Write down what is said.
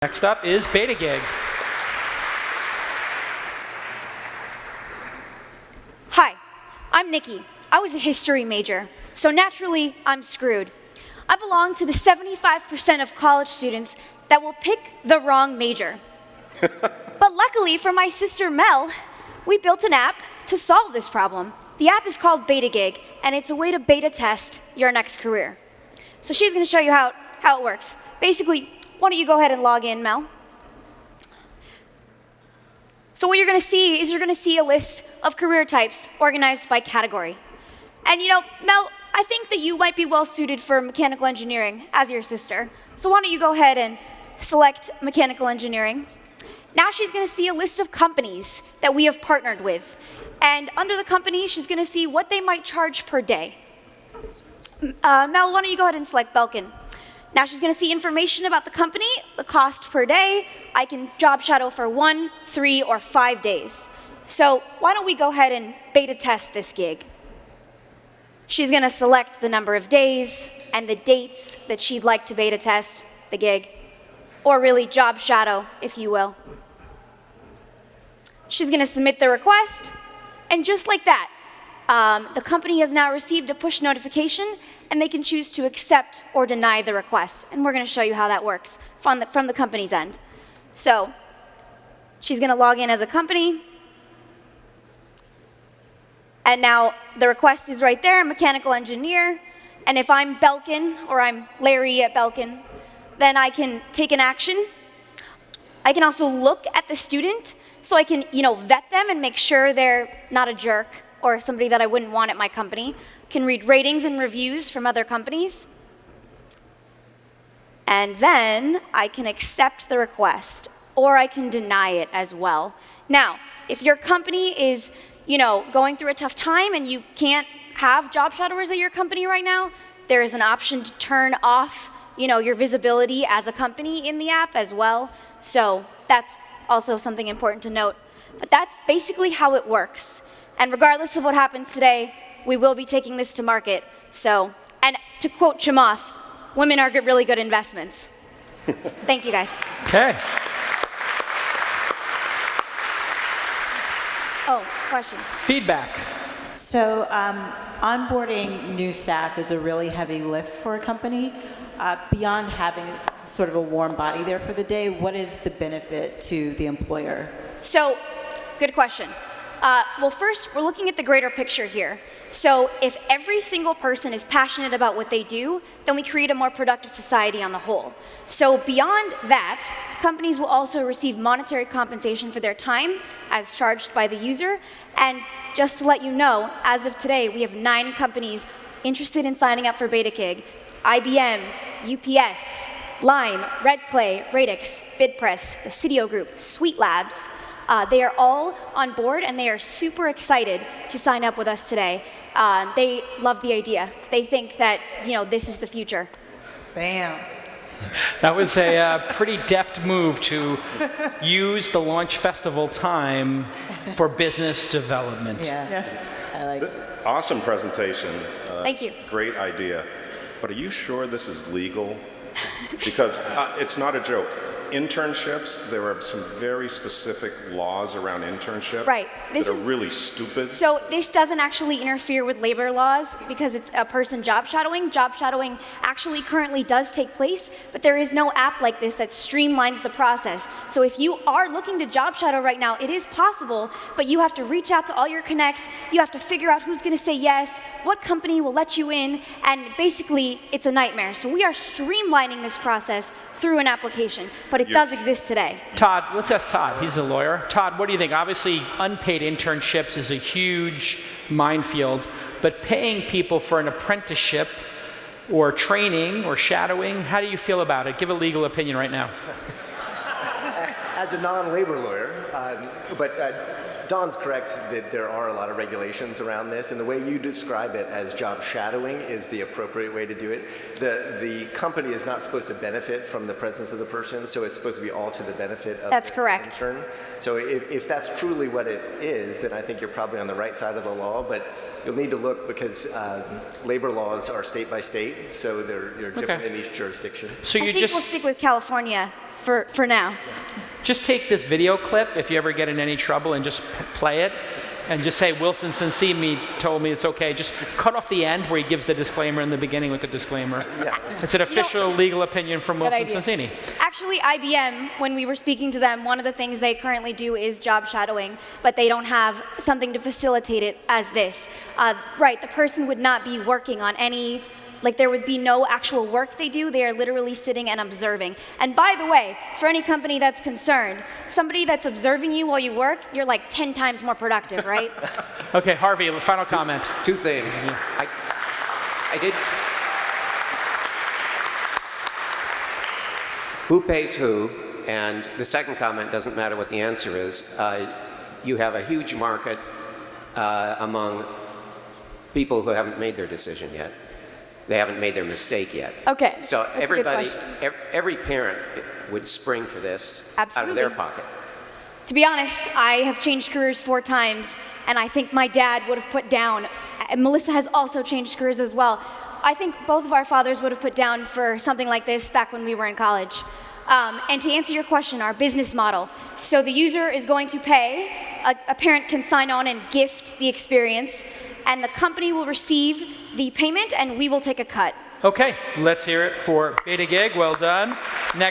Next up is Betagig. Hi, I'm Nikki. I was a history major, so naturally, I'm screwed. I belong to the 75% of college students that will pick the wrong major. But luckily for my sister Mel, we built an app to solve this problem. The app is called Betagig, and it's a way to beta test your next career. So she's going to show you how it works. Basically, why don't you go ahead and log in, Mel? So what you're going to see is you're going to see a list of career types organized by category. And you know, Mel, I think that you might be well suited for mechanical engineering as your sister. So why don't you go ahead and select mechanical engineering. Now she's going to see a list of companies that we have partnered with. And under the company, she's going to see what they might charge per day. Mel, why don't you go ahead and select Belkin. Now she's going to see information about the company, the cost per day. I can job shadow for 1, 3, or 5 days. So why don't we go ahead and beta test this gig? She's going to select the number of days and the dates that she'd like to beta test the gig, or really job shadow, if you will. She's going to submit the request, and just like that, the company has now received a push notification, and they can choose to accept or deny the request. And we're going to show you how that works from the company's end. So she's going to log in as a company. And now the request is right there, mechanical engineer. And if I'm Belkin, or I'm Larry at Belkin, then I can take an action. I can also look at the student, so I can vet them and make sure they're not a jerk or somebody that I wouldn't want at my company. Can read ratings and reviews from other companies. And then I can accept the request, or I can deny it as well. Now, if your company is going through a tough time and you can't have job shadowers at your company right now, there is an option to turn off your visibility as a company in the app as well. So that's also something important to note. But that's basically how it works. And regardless of what happens today, we will be taking this to market. So, and to quote Chamath, women are really good investments. Thank you, guys. Okay. Oh, question. Feedback. So onboarding new staff is a really heavy lift for a company. Beyond having sort of a warm body there for the day, what is the benefit to the employer? So, good question. Well, first, we're looking at the greater picture here. So if every single person is passionate about what they do, then we create a more productive society on the whole. So beyond that, companies will also receive monetary compensation for their time as charged by the user. And just to let you know, as of today, we have 9 companies interested in signing up for Betagig. IBM, UPS, Lime, Red Clay, Radix, BidPress, the Cydio Group, Sweet Labs. They are all on board, and they are super excited to sign up with us today. They love the idea. They think that this is the future. Bam. That was a pretty deft move to use the launch festival time for business development. Yeah. Yes. I like it. Awesome presentation. Thank you. Great idea. But are you sure this is legal? Because it's not a joke. Internships, there are some very specific laws around internships Right. that are really stupid. So this doesn't actually interfere with labor laws because it's a person job shadowing. Job shadowing actually currently does take place, but there is no app like this that streamlines the process. So if you are looking to job shadow right now, it is possible, but you have to reach out to all your connects. You have to figure out who's going to say yes, what company will let you in, and basically it's a nightmare. So we are streamlining this process through an application, but it does exist today. Todd, let's ask Todd. He's a lawyer. Todd, what do you think? Obviously, unpaid internships is a huge minefield, but paying people for an apprenticeship or training or shadowing, how do you feel about it? Give a legal opinion right now. As a non-labor lawyer, but Don's correct that there are a lot of regulations around this, and the way you describe it as job shadowing is the appropriate way to do it. The company is not supposed to benefit from the presence of the person, so it's supposed to be all to the benefit of That's the correct. intern. So if that's truly what it is, then I think you're probably on the right side of the law, but you'll need to look because labor laws are state by state, so they're different in each jurisdiction. So I you think just we'll stick with California for now. Just take this video clip if you ever get in any trouble and just play it and just say, Wilson Sensini told me it's okay. Just cut off the end where he gives the disclaimer in the beginning with the disclaimer. Yeah. It's an official legal opinion from Wilson Sensini. Actually, IBM, when we were speaking to them, one of the things they currently do is job shadowing, but they don't have something to facilitate it as this. Right, the person would not be working on any, like there would be no actual work they do. They are literally sitting and observing. And by the way, for any company that's concerned, somebody that's observing you while you work, you're like 10 times more productive, right? Okay, Harvey, final comment. Two things. I did. Who pays who? And the second comment doesn't matter what the answer is. You have a huge market among people who haven't made their decision yet. They haven't made their mistake yet. Okay. So that's everybody, a good question. every parent would spring for this Absolutely. out of their pocket. To be honest, I have changed careers 4 times, and I think my dad would have put down, and Melissa has also changed careers as well. I think both of our fathers would have put down for something like this back when we were in college. And to answer your question, our business model. So the user is going to pay, a parent can sign on and gift the experience, and the company will receive the payment and we will take a cut. Okay, let's hear it for Betagig. Well done.